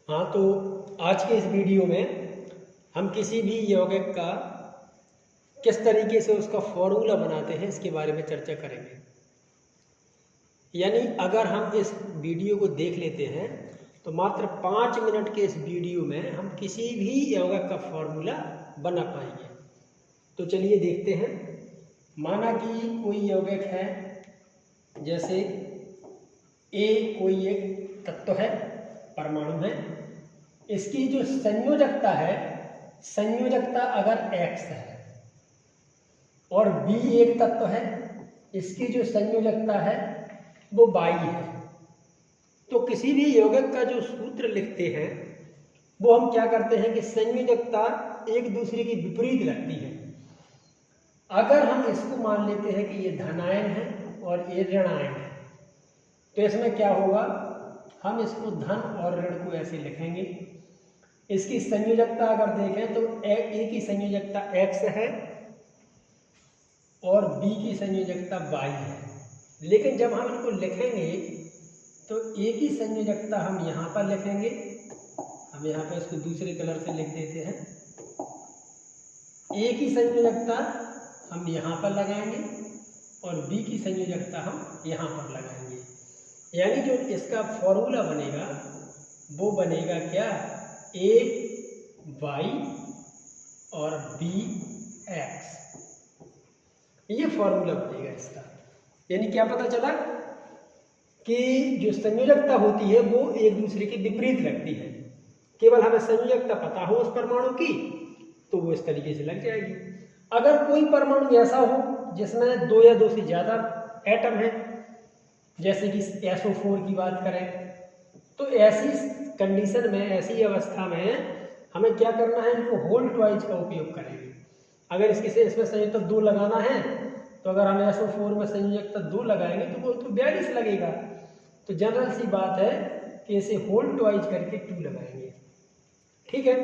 हाँ, तो आज के इस वीडियो में हम किसी भी यौगिक का किस तरीके से उसका फॉर्मूला बनाते हैं इसके बारे में चर्चा करेंगे। यानी अगर हम इस वीडियो को देख लेते हैं तो मात्र 5 मिनट के इस वीडियो में हम किसी भी यौगिक का फॉर्मूला बना पाएंगे। तो चलिए देखते हैं। माना कि कोई यौगिक है, जैसे ए कोई एक तत्व है, परमाणु है, इसकी जो संयोजकता है, संयोजकता अगर X है और B एक तत्व है, इसकी जो संयोजकता है वो Y है, तो किसी भी यौगिक का जो सूत्र लिखते हैं वो हम क्या करते हैं कि संयोजकता एक दूसरे की विपरीत रखती है। अगर हम इसको मान लेते हैं कि ये धनायन है और ये ऋणायन है, तो इसमें क्या होगा, हम इसको धन और ऋण को ऐसे लिखेंगे। इसकी संयोजकता अगर देखें तो ए की संयोजकता X है और B की संयोजकता Y है। लेकिन जब हम इनको लिखेंगे तो ए की संयोजकता हम यहाँ पर लिखेंगे, हम यहाँ पर इसको दूसरे कलर से लिख देते हैं। ए की संयोजकता हम यहाँ पर लगाएंगे और B की संयोजकता हम यहाँ पर लगाएंगे। यानी जो इसका फॉर्मूला बनेगा वो बनेगा क्या, A Y और B X, ये फॉर्मूला बनेगा इसका। यानी क्या पता चला कि जो संयोजकता होती है वो एक दूसरे के विपरीत लगती है। केवल हमें संयोजकता पता हो उस परमाणु की तो वो इस तरीके से लग जाएगी। अगर कोई परमाणु ऐसा हो जिसमें 2 या 2 से ज़्यादा एटम है, जैसे कि SO4 की बात करें, तो ऐसी कंडीशन में, ऐसी अवस्था में हमें क्या करना है, इनको होल ट्वाइज का उपयोग करेंगे। अगर इसमें संयोजकता 2 लगाना है तो अगर हम SO4 में संयोजकता 2 लगाएंगे तो वो तो 42 लगेगा। तो जनरल सी बात है कि इसे होल ट्वाइज करके 2 लगाएंगे। ठीक है,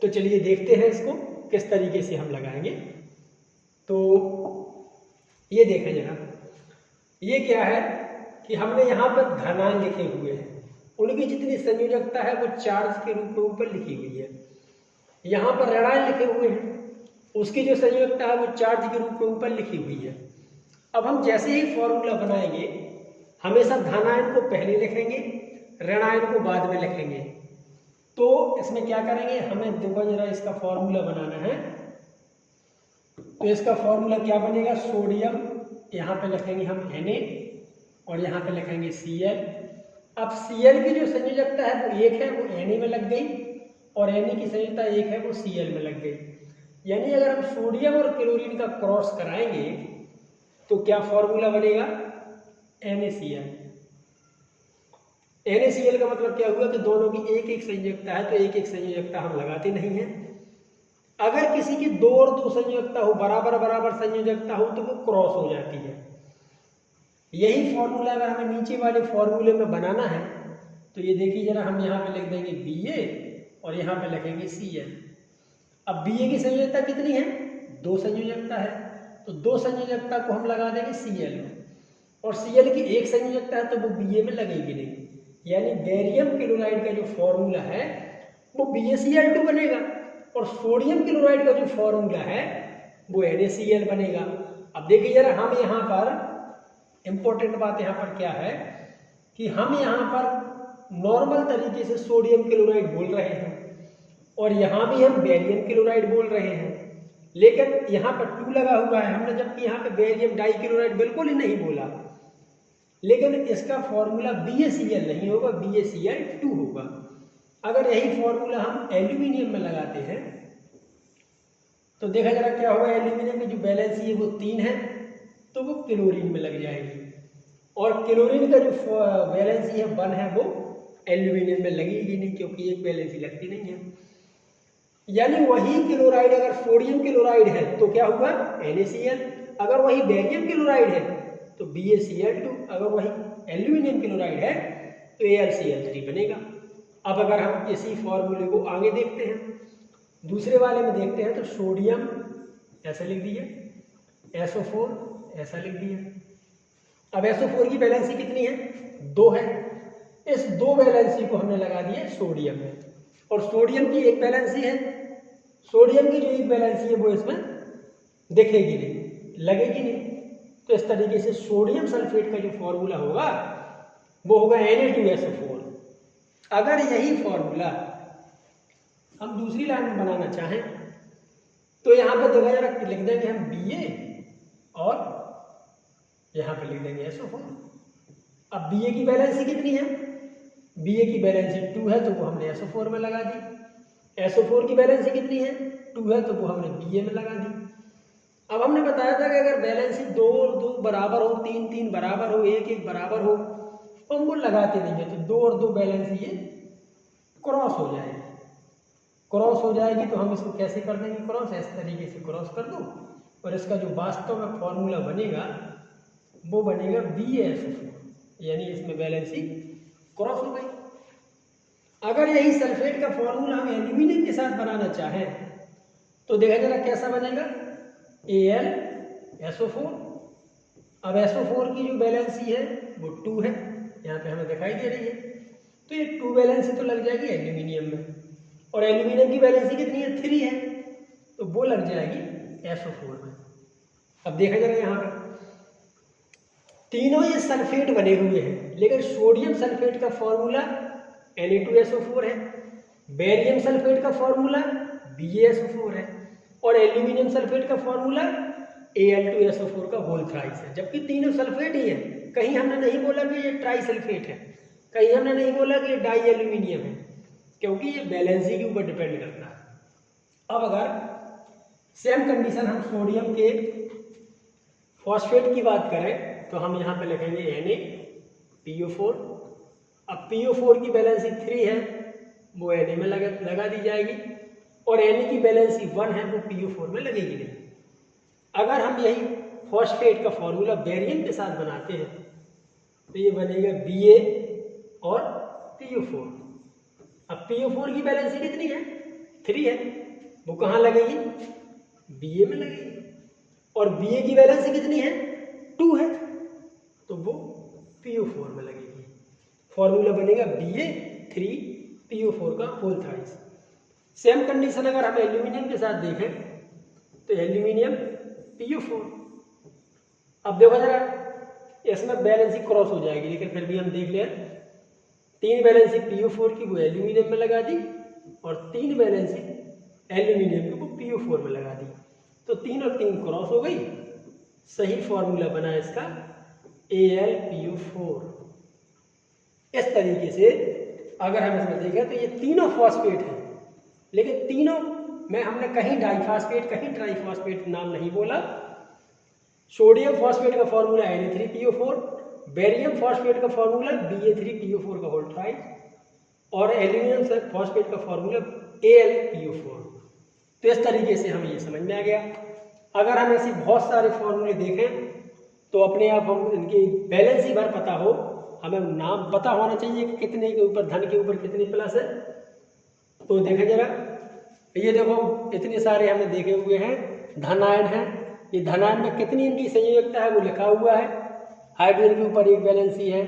तो चलिए देखते हैं इसको किस तरीके से हम लगाएंगे। तो ये देखें जरा, ये क्या है कि हमने यहाँ पर धनायन लिखे हुए हैं, उनकी जितनी संयोजकता है वो चार्ज के रूप में ऊपर लिखी हुई है। यहाँ पर ऋणायन लिखे हुए हैं, उसकी जो संयोजकता है वो चार्ज के रूप में ऊपर लिखी हुई है। अब हम जैसे ही फॉर्मूला बनाएंगे हमेशा धनायन को पहले लिखेंगे, ऋणायन को बाद में लिखेंगे। तो इसमें क्या करेंगे, हमें देखो जरा इसका फॉर्मूला बनाना है। तो इसका फॉर्मूला क्या बनेगा, सोडियम यहाँ पे लिखेंगे हम Na और यहाँ पे लिखेंगे Cl। अब Cl की जो संयोजकता है वो 1 है, वो Na में लग गई, और Na की संयोजकता 1 है, वो Cl में लग गई। यानी अगर हम सोडियम और क्लोरीन का क्रॉस कराएंगे तो क्या फॉर्मूला बनेगा, NaCl। NaCl का मतलब क्या हुआ कि दोनों की एक एक संयोजकता है, तो एक एक संयोजकता हम लगाते नहीं हैं। अगर किसी की 2 और 2 संयोजकता हो, बराबर बराबर संयोजकता हो, तो वो क्रॉस हो जाती है। यही फॉर्मूला अगर हमें नीचे वाले फॉर्मूले में बनाना है तो ये देखिए जरा, हम यहाँ पे लिख देंगे Ba और यहाँ पे लिखेंगे Cl। अब Ba की संयोजकता कितनी है, 2 संयोजकता है, तो 2 संयोजकता को हम लगा देंगे Cl में, और Cl की एक संयोजकता है तो वो Ba में लगेगी नहीं। यानी बेरियम क्लोराइड का जो फॉर्मूला है वो BaCl2 बनेगा, और सोडियम क्लोराइड का जो फॉर्मूला है वो NaCl बनेगा। अब देखिए जरा, हम यहाँ पर इंपॉर्टेंट बात यहाँ पर क्या है कि हम यहाँ पर नॉर्मल तरीके से सोडियम क्लोराइड बोल रहे हैं और यहाँ भी हम बेरियम क्लोराइड बोल रहे हैं, लेकिन यहाँ पर 2 लगा हुआ है हमने, जबकि यहाँ पे बेरियम डाइक्लोराइड बिल्कुल ही नहीं बोला। लेकिन इसका फॉर्मूला BaCl नहीं होगा, BaCl2 होगा। अगर यही फॉर्मूला हम एल्यूमिनियम में लगाते हैं तो देखा जरा क्या होगा, एल्यूमिनियम की जो वैलेंसी है वो 3 है, तो वो क्लोरीन में लग जाएगी, और क्लोरीन का जो वैलेंसी है 1 है, वो एल्यूमिनियम में लगेगी नहीं, क्योंकि एक वैलेंसी लगती नहीं है। यानी वही क्लोराइड अगर सोडियम क्लोराइड है तो क्या हुआ, NaCl। अगर वही बेरियम क्लोराइड है तो BaCl2। अगर वही एल्यूमिनियम क्लोराइड है तो AlCl3 बनेगा। अब अगर हम इसी फॉर्मूले को आगे देखते हैं, दूसरे वाले में देखते हैं, तो सोडियम ऐसा लिख दिया, SO4 ऐसा लिख दिया। अब SO4 की वैलेंसी कितनी है, 2 है, इस दो वैलेंसी को हमने लगा दिया सोडियम में, और सोडियम की एक वैलेंसी है, सोडियम की जो एक वैलेंसी है वो इसमें दिखेगी नहीं, लगेगी नहीं। तो इस तरीके से सोडियम सल्फेट का जो फॉर्मूला होगा वो होगा Na2SO4। अगर यही फॉर्मूला हम दूसरी लाइन में बनाना चाहें तो यहाँ पे देखा जरा लिख देंगे हम Ba और यहाँ पे लिख देंगे SO4। अब Ba की वैलेंसी कितनी है? Ba की वैलेंसी 2 है तो वो हमने SO4 में लगा दी। SO4 की वैलेंसी कितनी है? 2 है तो वो हमने Ba में लगा दी। अब हमने बताया था कि अगर वैलेंसी 2 और 2 बराबर हो, 3 3 बराबर हो, 1 1 बराबर हो तो हम वो लगाते नहीं है, तो 2 और 2 वैलेंसी ये क्रॉस हो जाएगी। क्रॉस हो जाएगी तो हम इसको कैसे कर देंगे क्रॉस? इस तरीके से क्रॉस कर दो और इसका जो वास्तव में फॉर्मूला बनेगा वो बनेगा BaSO4, यानी इसमें वैलेंसी क्रॉस हो गई। अगर यही सल्फेट का फॉर्मूला हम एल्यूमिनियम के साथ बनाना चाहें तो देखा जरा कैसा बनेगा, AlSO4। अब SO4 की जो वैलेंसी है वो 2 है, यहाँ पे हमें दिखाई दे रही है, तो ये 2 वैलेंसी तो लग जाएगी एल्यूमिनियम में, और एल्यूमिनियम की वैलेंसी कितनी है? 3 है, तो वो लग जाएगी SO4 में। अब देखा जाएगा यहाँ पर तीनों ये सल्फेट बने हुए हैं, लेकिन सोडियम सल्फेट का फॉर्मूला Na2SO4 है, बेरियम सल्फेट का फॉर्मूला BaSO4 है, और एल्यूमिनियम सल्फेट का फॉर्मूला Al2SO4 का होल थ्राइस है। जबकि तीनों सल्फेट ही है, कहीं हमने नहीं बोला कि ये ट्राई सल्फेट है, कहीं हमने नहीं बोला कि ये डाई एल्यूमिनियम है, क्योंकि ये बैलेंसी के ऊपर डिपेंड करता है। अब अगर सेम कंडीशन हम सोडियम के फॉस्फेट की बात करें तो हम यहाँ पे लिखेंगे NaPO4। अब PO4 की बैलेंसी 3 है वो Na में लगा दी जाएगी, और Na की बैलेंसी 1 है वो PO4 में लगेगी नहीं। अगर हम यही फॉस्फेट का फॉर्मूला बेरियम के साथ बनाते हैं तो ये बनेगा Ba और PO4। अब PO4 की बैलेंसी कितनी है? 3 है, वो कहाँ लगेगी? Ba में लगेगी, और Ba की बैलेंसी कितनी है? 2 है, तो वो PO4 में लगेगी। फॉर्मूला बनेगा Ba3PO4 का होल थ्राइस। सेम कंडीशन अगर हम एल्यूमिनियम के साथ देखें तो एल्यूमिनियम PO4। अब देखो जरा इसमें बैलेंसी क्रॉस हो जाएगी, लेकिन फिर भी हम देख लें 3 बैलेंसी PO4 की वो एल्यूमिनियम में लगा दी, और 3 बैलेंसी एल्यूमिनियम की वो PO4 में लगा दी, तो 3 और 3 क्रॉस हो गई। सही फॉर्मूला बना इसका AlPO4। इस तरीके से अगर हम इसमें देखें तो ये तीनों फॉस्फेट हैं, लेकिन तीनों में हमने कहीं डाइफॉस्फेट कहीं ट्राइफॉस्फेट नाम नहीं बोला। सोडियम फॉस्फेट का फॉर्मूला Na3PO4, बेरियम फॉस्फेट का फॉर्मूला Ba3PO4 का होल थ्राइस, और एल्यूमिनियम फॉस्फेट का फॉर्मूला AlPO4। तो इस तरीके से हमें ये समझ में आ गया। अगर हम ऐसे बहुत सारे फॉर्मूले देखें तो अपने आप हम इनकी बैलेंसी भर पता हो, हमें नाम पता होना चाहिए कि कितने के ऊपर धन के ऊपर कितने प्लस है। तो देखा जरा, ये देखो इतने सारे हमने देखे हुए हैं, धन आयन है, ये धन आयन में कितनी इनकी संयोजकता है वो लिखा हुआ है। हाइड्रोजन के ऊपर एक बैलेंसी है,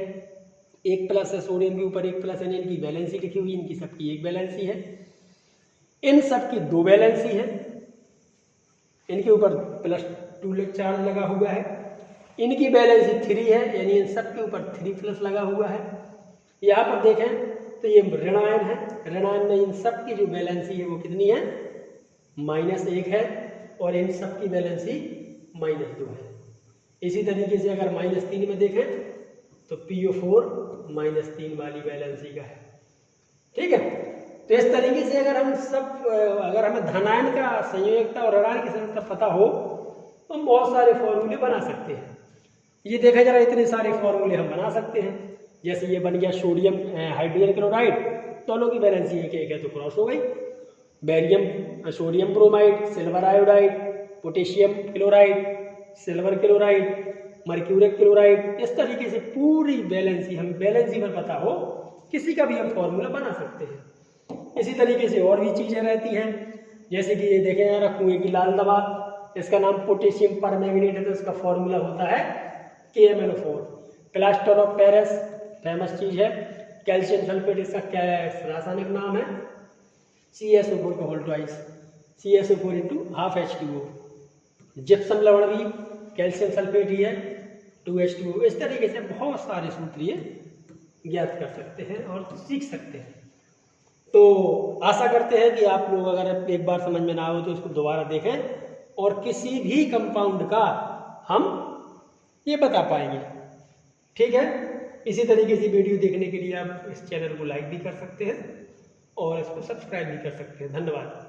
1 प्लस है, सोडियम के ऊपर 1 प्लस है, इनकी बैलेंसी लिखी हुई, इनकी सबकी 1 बैलेंसी है, इन सबकी 2 बैलेंसी है, इनके ऊपर +2 चार्ज लगा हुआ है, इनकी बैलेंसी 3 है, यानी इन सब के ऊपर 3+ लगा हुआ है। यहाँ पर देखें तो ये ऋण आयन है, ऋण आयन में इन सब की जो बैलेंसी है वो कितनी है? -1 है, और इन सब की बैलेंसी -2 है। इसी तरीके से अगर -3 में देखें तो PO4 -3 वाली बैलेंसी का है। ठीक है, तो इस तरीके से अगर हमें धनायन का संयोजकता और ऋणायन की संयोजकता पता हो तो हम बहुत सारे फॉर्मूले बना सकते हैं। ये देखा जरा, इतने सारे फॉर्मूले हम बना सकते हैं। जैसे ये बन गया सोडियम हाइड्रोजन क्लोराइड, दोनों की बैलेंसी 1 है तो क्रॉस हो गई। Barium sodium bromide, silver iodide, potassium chloride, silver chloride, mercuric chloride, इस तरीके से पूरी बैलेंसी, हम बैलेंसी में पता हो किसी का भी हम फॉर्मूला बना सकते हैं। इसी तरीके से और भी चीज़ें रहती हैं, जैसे कि ये देखें यार, कुएं की लाल दवा, इसका नाम पोटेशियम परमैंगनेट है, तो इसका फॉर्मूला होता है KMnO4। Plaster of Paris famous चीज़ है, कैल्शियम सल्फेट इसका क्या है, रासायनिक नाम है CaSO4 का whole twice, CaSO4 into half H2O। Gypsum लवण भी कैल्शियम सल्फेट ही है 2H2O। इस तरीके से बहुत सारे सूत्र ये ज्ञात कर सकते हैं और सीख सकते हैं। तो आशा करते हैं कि आप लोग अगर एक बार समझ में ना हो तो इसको दोबारा देखें और किसी भी कंपाउंड का हम ये बता पाएंगे। ठीक है, इसी तरीके से वीडियो देखने के लिए आप इस चैनल को लाइक भी कर सकते हैं और इसको सब्सक्राइब भी कर सकते हैं। धन्यवाद।